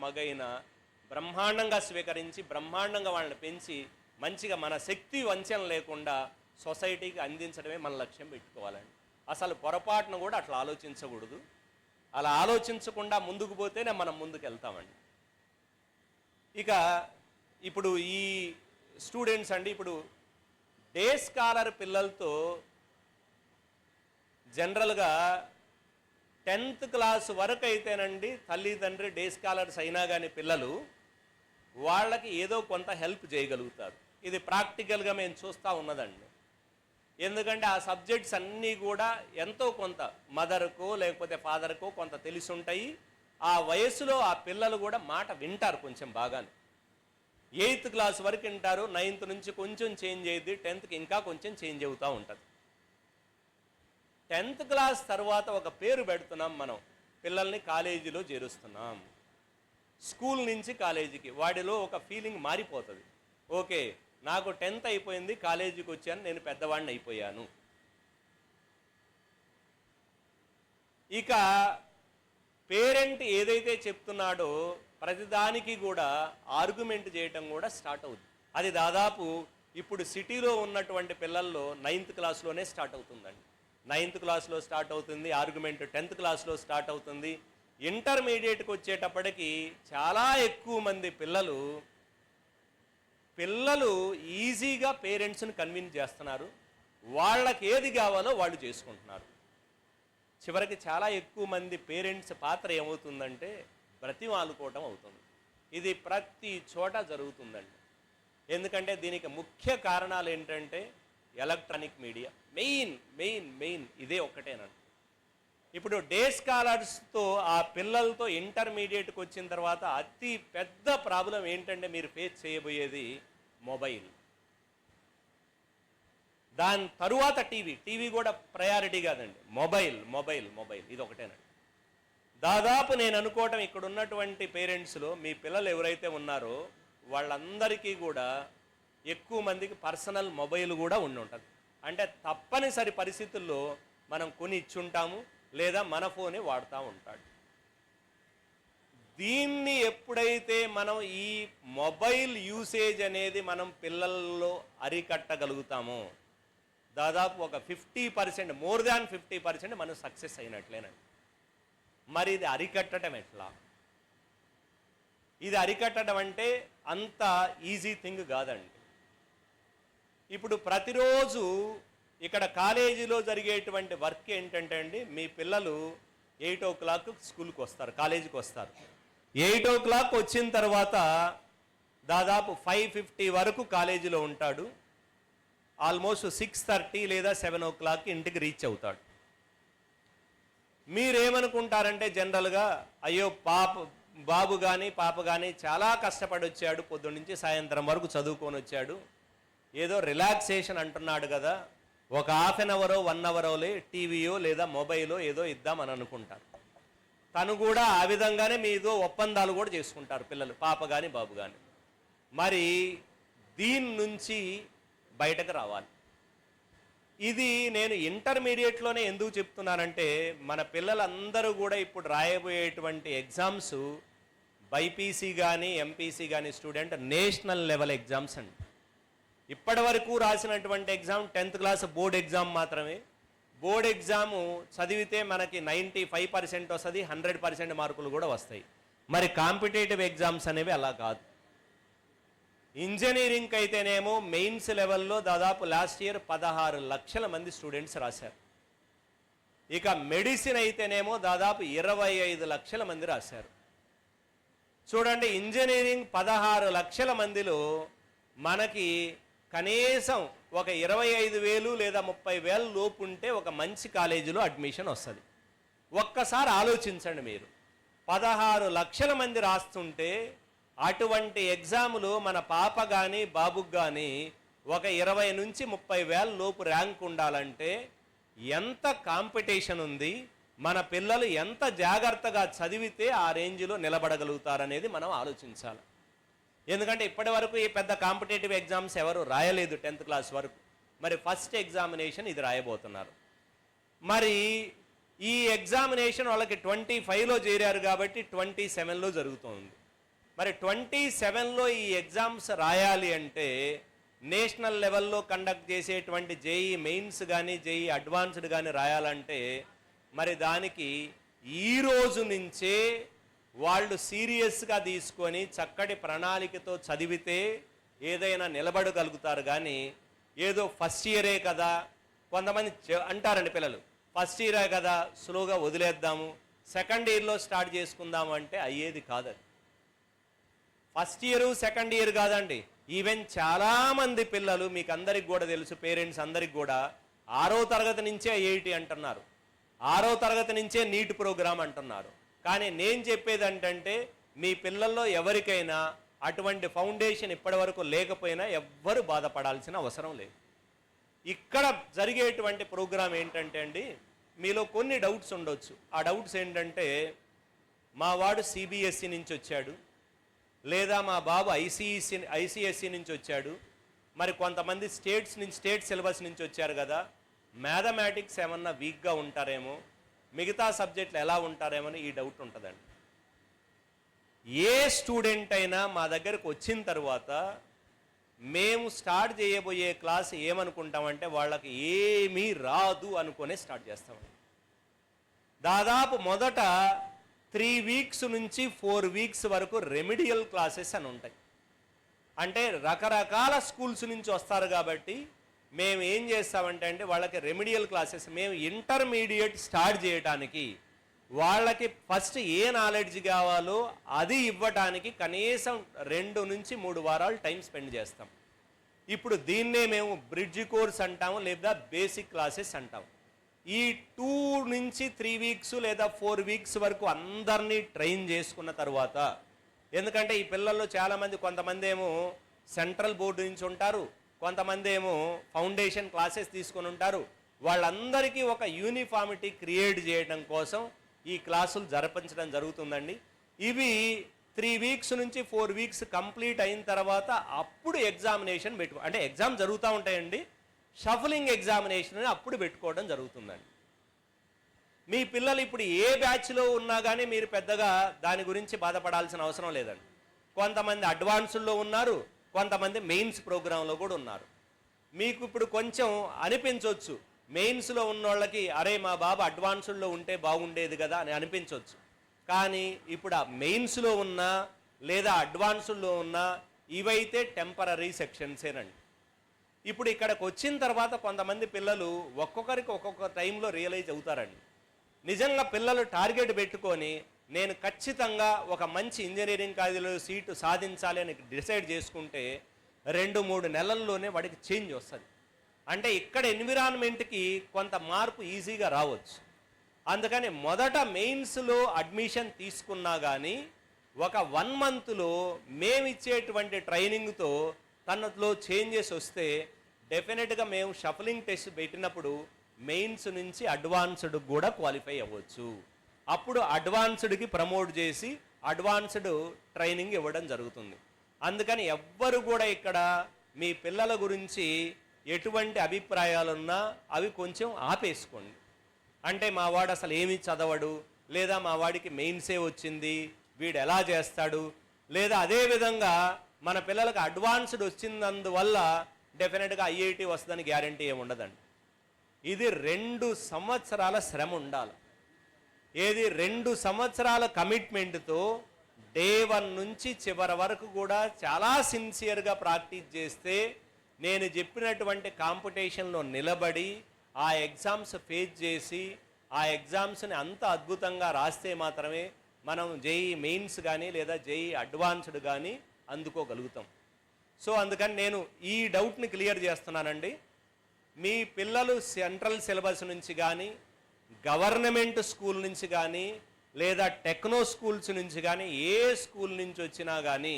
మగైనా బ్రహ్మాండంగా స్వీకరించి బ్రహ్మాండంగా వాళ్ళని పెంచి మంచిగా మన శక్తి వంచన లేకుండా సొసైటీకి అందించడమే మన లక్ష్యం పెట్టుకోవాలండి. అసలు పొరపాటును కూడా అట్లా ఆలోచించకూడదు. అలా ఆలోచించకుండా ముందుకు పోతేనే మనం ముందుకు వెళ్తామండి. ఇక ఇప్పుడు ఈ స్టూడెంట్స్ అండి, ఇప్పుడు డే స్కాలర్ పిల్లలతో జనరల్గా 10th క్లాస్ వరకు అయితేనండి తల్లిదండ్రి డే స్కాలర్స్ అయినా కానీ పిల్లలు వాళ్ళకి ఏదో కొంత హెల్ప్ చేయగలుగుతారు. ఇది ప్రాక్టికల్గా మేము చూస్తూ ఉన్నదండి. ఎందుకంటే ఆ సబ్జెక్ట్స్ అన్నీ కూడా ఎంతో కొంత మదర్కో లేకపోతే ఫాదర్కో కొంత తెలిసి ఉంటాయి. ఆ వయసులో ఆ పిల్లలు కూడా మాట వింటారు కొంచెం బాగానే. 8th క్లాస్ వరకు వింటారు, 9th నుంచి కొంచెం చేంజ్ అయ్యింది, 10th ఇంకా కొంచెం చేంజ్ అవుతూ ఉంటుంది. 10th క్లాస్ తర్వాత ఒక పేరు పెడుతున్నాం మనం, పిల్లల్ని కాలేజీలో చేరుస్తున్నాం. స్కూల్ నుంచి కాలేజీకి వాడిలో ఒక ఫీలింగ్ మారిపోతుంది. ఓకే, నాకు 10th అయిపోయింది, కాలేజీకి వచ్చాను, నేను పెద్దవాడిని అయిపోయాను. ఇక పేరెంట్ ఏదైతే చెప్తున్నాడో ప్రతిదానికి కూడా ఆర్గ్యుమెంట్ చేయటం కూడా స్టార్ట్ అవుతుంది. అది దాదాపు ఇప్పుడు సిటీలో ఉన్నటువంటి పిల్లల్లో 9th క్లాస్లోనే స్టార్ట్ అవుతుందండి. 9th క్లాస్లో స్టార్ట్ అవుతుంది ఆర్గ్యుమెంట్, 10th క్లాస్లో స్టార్ట్ అవుతుంది. ఇంటర్మీడియట్కి వచ్చేటప్పటికి చాలా ఎక్కువ మంది పిల్లలు ఈజీగా పేరెంట్స్ని కన్విన్స్ చేస్తున్నారు. వాళ్ళకి ఏది కావాలో వాళ్ళు చేసుకుంటున్నారు. చివరికి చాలా ఎక్కువ మంది పేరెంట్స్ పాత్ర ఏమవుతుందంటే బ్రతిమాలుకోవటం అవుతుంది. ఇది ప్రతి చోట జరుగుతుందండి. ఎందుకంటే దీనికి ముఖ్య కారణాలు ఏంటంటే ఎలక్ట్రానిక్ మీడియా. మెయిన్ ఇదే ఒకటేనండి. ఇప్పుడు డే స్కాలర్స్తో ఆ పిల్లలతో ఇంటర్మీడియట్కి వచ్చిన తర్వాత అతి పెద్ద ప్రాబ్లం ఏంటంటే మీరు ఫేస్ చేయబోయేది మొబైల్. దాని తరువాత టీవీ కూడా ప్రయారిటీ కాదండి. మొబైల్ ఇది ఒకటేనండి. దాదాపు నేను అనుకోవటం ఇక్కడ ఉన్నటువంటి పేరెంట్స్లో మీ పిల్లలు ఎవరైతే ఉన్నారో వాళ్ళందరికీ కూడా ఎక్కువ మందికి పర్సనల్ మొబైల్ కూడా ఉండి ఉంటుంది. అంటే తప్పనిసరి పరిస్థితుల్లో మనం కొని ఇచ్చుంటాము, లేదా మన ఫోనే వాడుతూ ఉంటాడు. దీన్ని ఎప్పుడైతే మనం ఈ మొబైల్ యూసేజ్ అనేది మనం పిల్లల్లో అరికట్టగలుగుతామో దాదాపు ఒక 50%, మోర్ దాన్ 50% మనం సక్సెస్ అయినట్లేనండి. మరి ఇది అరికట్టడం ఎట్లా? ఇది అరికట్టడం అంటే అంత ఈజీ థింగ్ కాదండి. ఇప్పుడు ప్రతిరోజు ఇక్కడ కాలేజీలో జరిగేటువంటి వర్క్ ఏంటంటే అండి, మీ పిల్లలు 8 o'clock స్కూల్కి వస్తారు, కాలేజీకి వస్తారు. 8 o'clock వచ్చిన తర్వాత దాదాపు 5:50 వరకు కాలేజీలో ఉంటాడు. ఆల్మోస్ట్ 6:30 లేదా 7 o'clock ఇంటికి రీచ్ అవుతాడు. మీరేమనుకుంటారంటే జనరల్గా అయ్యో బాబు కానీ పాప కానీ చాలా కష్టపడి వచ్చాడు, పొద్దున్నుంచి సాయంత్రం వరకు చదువుకొని వచ్చాడు, ఏదో రిలాక్సేషన్ అంటున్నాడు కదా, ఒక ½ an hour 1 hour టీవీయో లేదా మొబైలో ఏదో ఇద్దామని అనుకుంటారు. తను కూడా ఆ విధంగానే మీదో ఒప్పందాలు కూడా చేసుకుంటారు పిల్లలు, పాప కానీ బాబు కానీ. మరి దీని నుంచి బయటకు రావాలి. ఇది నేను ఇంటర్మీడియట్లోనే ఎందుకు చెప్తున్నానంటే మన పిల్లలందరూ కూడా ఇప్పుడు రాయబోయేటువంటి ఎగ్జామ్స్ బైపీసీ కానీ ఎంపీసీ కానీ స్టూడెంట్ నేషనల్ లెవెల్ ఎగ్జామ్స్ అండి. ఇప్పటి వరకు రాసినటువంటి exam 10th class board exam మాత్రమే. బోర్డ్ ఎగ్జాము చదివితే మనకి 95% వస్తుంది, 100% మార్కులు కూడా వస్తాయి. మరి కాంపిటేటివ్ ఎగ్జామ్స్ అనేవి అలా కాదు. ఇంజనీరింగ్కి అయితేనేమో మెయిన్స్ లెవెల్లో దాదాపు లాస్ట్ ఇయర్ 16 లక్షల మంది స్టూడెంట్స్ రాశారు. ఇక మెడిసిన్ అయితేనేమో దాదాపు 25 లక్షల మంది రాశారు. చూడండి, ఇంజనీరింగ్ 16 లక్షల మందిలో మనకి కనీసం ఒక 25,000 లేదా 30,000 లోపు ఉంటే ఒక మంచి కాలేజీలో అడ్మిషన్ వస్తుంది. ఒక్కసారి ఆలోచించండి, మీరు 16 లక్షల మంది రాస్తుంటే అటువంటి ఎగ్జాములు మన పాప కానీ బాబుకి కానీ ఒక 20 నుంచి 30,000 లోపు ర్యాంక్ ఉండాలంటే ఎంత కాంపిటీషన్ ఉంది, మన పిల్లలు ఎంత జాగ్రత్తగా చదివితే ఆ రేంజ్లో నిలబడగలుగుతారనేది మనం ఆలోచించాలి. ఎందుకంటే ఇప్పటి వరకు ఈ పెద్ద కాంపిటేటివ్ ఎగ్జామ్స్ ఎవరు రాయలేదు 10th క్లాస్ వరకు. మరి ఫస్ట్ ఎగ్జామినేషన్ ఇది రాయబోతున్నారు. మరి ఈ ఎగ్జామినేషన్ వాళ్ళకి 25లో చేరారు కాబట్టి 27లో జరుగుతుంది. మరి 27లో ఈ ఎగ్జామ్స్ రాయాలి అంటే నేషనల్ లెవెల్లో కండక్ట్ చేసేటువంటి జేఈ మెయిన్స్ కానీ జేఈ అడ్వాన్స్డ్ కానీ రాయాలంటే మరి దానికి ఈ రోజు నుంచే వాళ్ళు సీరియస్గా తీసుకొని చక్కటి ప్రణాళికతో చదివితే ఏదైనా నిలబడగలుగుతారు. కానీ ఏదో ఫస్ట్ ఇయరే కదా, కొంతమంది అంటారండి పిల్లలు, ఫస్ట్ ఇయరే కదా స్లోగా వదిలేద్దాము, సెకండ్ ఇయర్లో స్టార్ట్ చేసుకుందాము అంటే అయ్యేది కాదు. ఫస్ట్ ఇయర్ సెకండ్ ఇయర్ కాదండి, ఈవెన్ చాలామంది పిల్లలు మీకు అందరికి కూడా తెలుసు, పేరెంట్స్ అందరికి కూడా 6వ తరగతి నుంచే ఐఐటి అంటున్నారు, 6వ తరగతి నుంచే నీట్ ప్రోగ్రామ్ అంటున్నారు. కానీ నేను చెప్పేది ఏంటంటే మీ పిల్లల్లో ఎవరికైనా అటువంటి ఫౌండేషన్ ఇప్పటి వరకు లేకపోయినా ఎవ్వరు బాధపడాల్సిన అవసరం లేదు. ఇక్కడ జరిగేటువంటి ప్రోగ్రామ్ ఏంటంటే అండి, మీలో కొన్ని డౌట్స్ ఉండొచ్చు. ఆ డౌట్స్ ఏంటంటే మా వాడు సిబిఎస్ఈ నుంచి వచ్చాడు, లేదా మా బాబు ఐసిఎస్సి నుంచి వచ్చాడు, మరి కొంతమంది స్టేట్ సిలబస్ నుంచి వచ్చారు కదా, మ్యాథమెటిక్స్ ఏమన్నా వీక్గా ఉంటారేమో, మిగతా సబ్జెక్టులు ఎలా ఉంటారేమో ఈ డౌట్ ఉంటుందండి. ఏ స్టూడెంట్ అయినా మా దగ్గరకు వచ్చిన తర్వాత మేము స్టార్ట్ చేయబోయే క్లాస్ ఏమనుకుంటామంటే వాళ్ళకి ఏమీ రాదు అనుకునే స్టార్ట్ చేస్తామండి. దాదాపు మొదట 3 వీక్స్ నుంచి 4 వీక్స్ వరకు రెమిడియల్ క్లాసెస్ అని ఉంటాయి. అంటే రకరకాల స్కూల్స్ నుంచి వస్తారు కాబట్టి మేము ఏం చేస్తామంటే వాళ్ళకి రెమిడియల్ క్లాసెస్, మేము ఇంటర్మీడియట్ స్టార్ట్ చేయడానికి వాళ్ళకి ఫస్ట్ ఏ నాలెడ్జ్ కావాలో అది ఇవ్వటానికి కనీసం 2 నుంచి 3 వారాలు టైం స్పెండ్ చేస్తాం. ఇప్పుడు దీన్నే మేము బ్రిడ్జ్ కోర్స్ అంటాము, లేదా బేసిక్ క్లాసెస్ అంటాము. ఈ 2 నుంచి 3 వీక్స్ లేదా 4 వీక్స్ వరకు అందరినీ ట్రైన్ చేసుకున్న తర్వాత, ఎందుకంటే ఈ పిల్లల్లో చాలామంది, కొంతమంది ఏమో సెంట్రల్ బోర్డు నుంచి ఉంటారు, కొంతమంది ఏమో ఫౌండేషన్ క్లాసెస్ తీసుకొని ఉంటారు, వాళ్ళందరికీ ఒక యూనిఫామిటీ క్రియేట్ చేయడం కోసం ఈ క్లాసులు జరిపించడం జరుగుతుందండి. ఇవి 3 వీక్స్ నుంచి 4 వీక్స్ కంప్లీట్ అయిన తర్వాత అప్పుడు ఎగ్జామినేషన్ అంటే ఎగ్జామ్ జరుగుతూ ఉంటాయండి, షఫలింగ్ ఎగ్జామినేషన్ అప్పుడు పెట్టుకోవడం జరుగుతుందండి. మీ పిల్లలు ఇప్పుడు ఏ బ్యాచ్లో ఉన్నా కానీ మీరు పెద్దగా దాని గురించి బాధపడాల్సిన అవసరం లేదండి. కొంతమంది అడ్వాన్స్డ్లో ఉన్నారు, కొంతమంది మెయిన్స్ ప్రోగ్రాంలో కూడా ఉన్నారు. మీకు ఇప్పుడు కొంచెం అనిపించవచ్చు, మెయిన్స్లో ఉన్న వాళ్ళకి అరే మా బాబు అడ్వాన్స్డ్లో ఉంటే బాగుండేది కదా అని అనిపించవచ్చు. కానీ ఇప్పుడు ఆ మెయిన్స్లో ఉన్నా లేదా అడ్వాన్స్డ్లో ఉన్నా ఇవైతే టెంపరీ సెక్షన్సేనండి. ఇప్పుడు ఇక్కడికి వచ్చిన తర్వాత కొంతమంది పిల్లలు ఒక్కొక్కరికి ఒక్కొక్క టైంలో రియలైజ్ అవుతారండి. నిజంగా పిల్లలు టార్గెట్ పెట్టుకొని నేను ఖచ్చితంగా ఒక మంచి ఇంజనీరింగ్ కాలేజీలో సీటు సాధించాలి అని డిసైడ్ చేసుకుంటే 2-3 నెలల్లోనే వాడికి చేంజ్ వస్తుంది. అంటే ఇక్కడ ఎన్విరాన్మెంట్కి కొంత మార్పు ఈజీగా రావచ్చు. అందుకని మొదట మెయిన్స్లో అడ్మిషన్ తీసుకున్నా కానీ ఒక 1 మంత్లో మేమిచ్చేటువంటి ట్రైనింగ్తో తనలో చేంజెస్ వస్తే డెఫినెట్గా మేము షఫలింగ్ టెస్ట్ పెట్టినప్పుడు మెయిన్స్ నుంచి అడ్వాన్స్డ్ కూడా క్వాలిఫై అవ్వచ్చు. అప్పుడు అడ్వాన్స్డ్కి ప్రమోట్ చేసి అడ్వాన్స్డ్ ట్రైనింగ్ ఇవ్వడం జరుగుతుంది. అందుకని ఎవ్వరు కూడా ఇక్కడ మీ పిల్లల గురించి ఎటువంటి అభిప్రాయాలున్నా అవి కొంచెం ఆపేసుకోండి. అంటే మా వాడు అసలు ఏమీ చదవడు, లేదా మా వాడికి మెయిన్సే వచ్చింది, వీడు ఎలా చేస్తాడు, లేదా అదేవిధంగా మన పిల్లలకు అడ్వాన్స్డ్ వచ్చినందువల్ల డెఫినెట్గా ఐఐటి వస్తుందని గ్యారంటీ ఏమి ఉండదండి. ఇది 2 సంవత్సరాల శ్రమ ఉండాలి. ఏది 2 సంవత్సరాల కమిట్మెంట్తో డే 1 నుంచి చివరి వరకు కూడా చాలా సిన్సియర్గా ప్రాక్టీస్ చేస్తే నేను చెప్పినటువంటి కాంపిటీషన్లో నిలబడి ఆ ఎగ్జామ్స్ ఫేస్ చేసి ఆ ఎగ్జామ్స్ని అంత అద్భుతంగా రాస్తే మాత్రమే మనం జేఈ మెయిన్స్ కానీ లేదా జేఈ అడ్వాన్స్డ్ కానీ అందుకోగలుగుతాం. సో అందుకని నేను ఈ డౌట్ని క్లియర్ చేస్తున్నానండి. మీ పిల్లలు సెంట్రల్ సిలబస్ నుంచి కానీ గవర్నమెంట్ స్కూల్ నుంచి కానీ లేదా టెక్నో స్కూల్స్ నుంచి కానీ ఏ స్కూల్ నుంచి వచ్చినా కానీ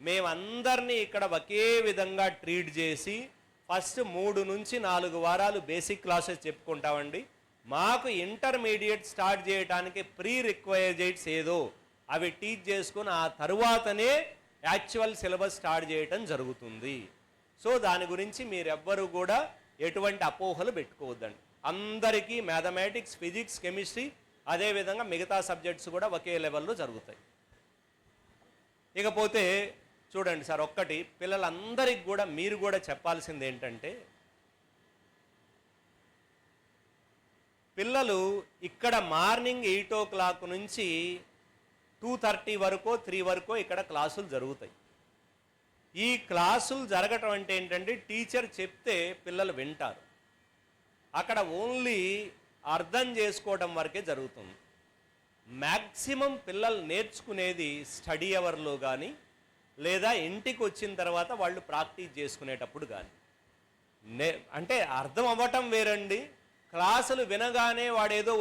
మేమందరినీ ఇక్కడ ఒకే విధంగా ట్రీట్ చేసి ఫస్ట్ 3 నుంచి 4 వారాలు బేసిక్ క్లాసెస్ చెప్పుకుంటామండి. మాకు ఇంటర్మీడియట్ స్టార్ట్ చేయడానికి ప్రీ రిక్వైర్మెంట్స్ ఏదో అవి టీచ్ చేసుకుని ఆ తరువాతనే యాక్చువల్ సిలబస్ స్టార్ట్ చేయటం జరుగుతుంది. సో దాని గురించి మీరెవ్వరూ కూడా ఎటువంటి అపోహలు పెట్టుకోవద్దండి. అందరికీ మ్యాథమెటిక్స్, ఫిజిక్స్, కెమిస్ట్రీ, అదేవిధంగా మిగతా సబ్జెక్ట్స్ కూడా ఒకే లెవెల్లో జరుగుతాయి. ఇకపోతే చూడండి సార్, ఒక్కటి పిల్లలందరికీ కూడా మీరు కూడా చెప్పాల్సింది ఏంటంటే, పిల్లలు ఇక్కడ మార్నింగ్ 8 నుంచి 2:30 వరకు 3 వరకు ఇక్కడ క్లాసులు జరుగుతాయి. ఈ క్లాసులు జరగటం అంటే ఏంటంటే, టీచర్ చెప్తే పిల్లలు వింటారు. అక్కడ ఓన్లీ అర్థం చేసుకోవడం వరకే జరుగుతుంది. మ్యాక్సిమం పిల్లలు నేర్చుకునేది స్టడీ అవర్లో కానీ లేదా ఇంటికి వచ్చిన తర్వాత వాళ్ళు ప్రాక్టీస్ చేసుకునేటప్పుడు కానీ. అంటే అర్థం అవ్వటం వేరండి, క్లాసులు వినగానే వాడేదో